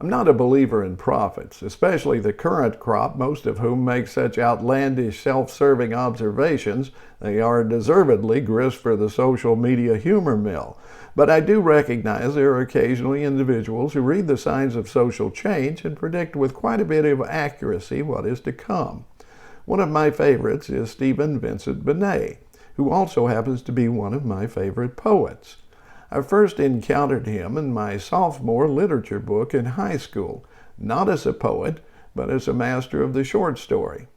I'm not a believer in prophets, especially the current crop, most of whom make such outlandish, self-serving observations they are deservedly grist for the social media humor mill. But I do recognize there are occasionally individuals who read the signs of social change and predict with quite a bit of accuracy what is to come. One of my favorites is Vincent Benet, who also happens to be one of my favorite poets. I first encountered him in my sophomore literature book in high school, not as a poet, but as a master of the short story.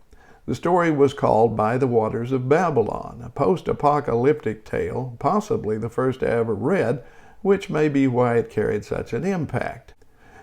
The story was called By the Waters of Babylon, a post-apocalyptic tale, possibly the first I ever read, which may be why it carried such an impact.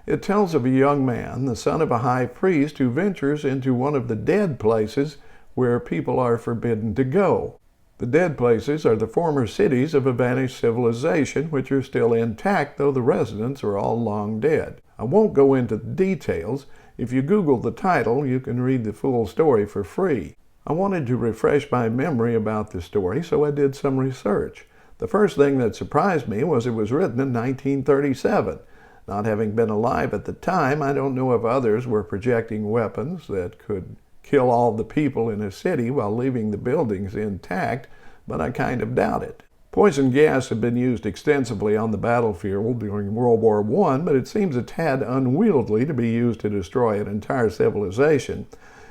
It tells of a young man, the son of a high priest, who ventures into one of the dead places where people are forbidden to go. The dead places are the former cities of a vanished civilization, which are still intact, though the residents are all long dead. I won't go into the details. If you Google the title, you can read the full story for free. I wanted to refresh my memory about the story, so I did some research. The first thing that surprised me was it was written in 1937. Not having been alive at the time, I don't know if others were projecting weapons that could kill all the people in a city while leaving the buildings intact, but I kind of doubt it. Poison gas had been used extensively on the battlefield during World War I, but it seems a tad unwieldy to be used to destroy an entire civilization.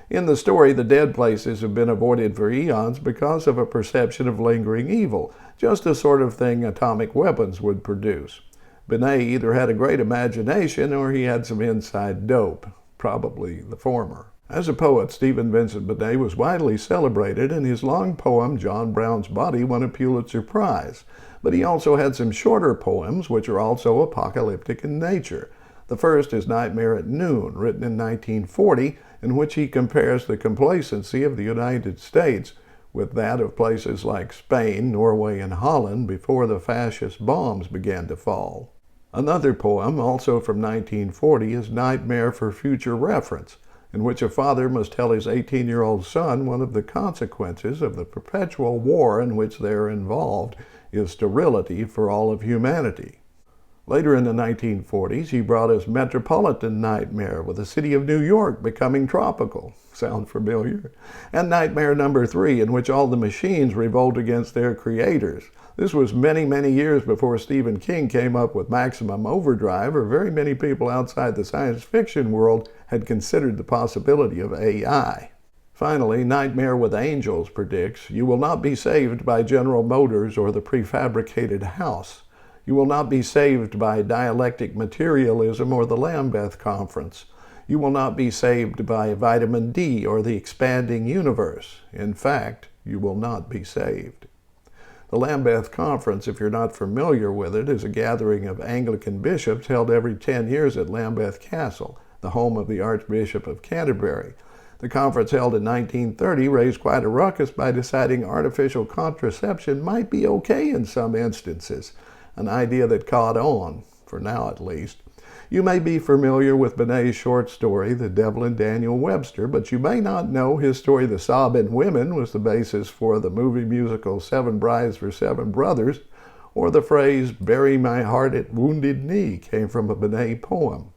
In the story, the dead places have been avoided for eons because of a perception of lingering evil, just the sort of thing atomic weapons would produce. Benet either had a great imagination or he had some inside dope, probably the former. As a poet, Vincent Benet was widely celebrated, and his long poem, John Brown's Body, won a Pulitzer Prize. But he also had some shorter poems, which are also apocalyptic in nature. The first is Nightmare at Noon, written in 1940, in which he compares the complacency of the United States with that of places like Spain, Norway, and Holland before the fascist bombs began to fall. Another poem, also from 1940, is Nightmare for Future Reference, in which a father must tell his 18-year-old son one of the consequences of the perpetual war in which they are involved is sterility for all of humanity. Later in the 1940s, he brought us Metropolitan Nightmare, with the city of New York becoming tropical. Sound familiar? And Nightmare number 3, in which all the machines revolt against their creators. This was many, many years before Stephen King came up with Maximum Overdrive, or very many people outside the science fiction world had considered the possibility of AI. Finally, Nightmare with Angels predicts, "You will not be saved by General Motors or the prefabricated house. You will not be saved by dialectic materialism or the Lambeth Conference. You will not be saved by vitamin D or the expanding universe. In fact, you will not be saved." The Lambeth Conference, if you're not familiar with it, is a gathering of Anglican bishops held every 10 years at Lambeth Castle, the home of the Archbishop of Canterbury. The conference held in 1930 raised quite a ruckus by deciding artificial contraception might be okay in some instances, an idea that caught on, for now at least. You may be familiar with Benet's short story, The Devil and Daniel Webster, but you may not know his story, The Sobbin' Women, was the basis for the movie musical Seven Brides for Seven Brothers, or the phrase, "Bury my heart at Wounded Knee," came from a Benet poem.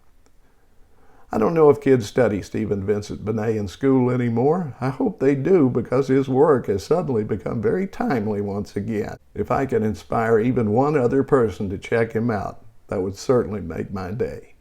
I don't know if kids study Vincent Benet in school anymore. I hope they do, because his work has suddenly become very timely once again. If I can inspire even one other person to check him out, that would certainly make my day.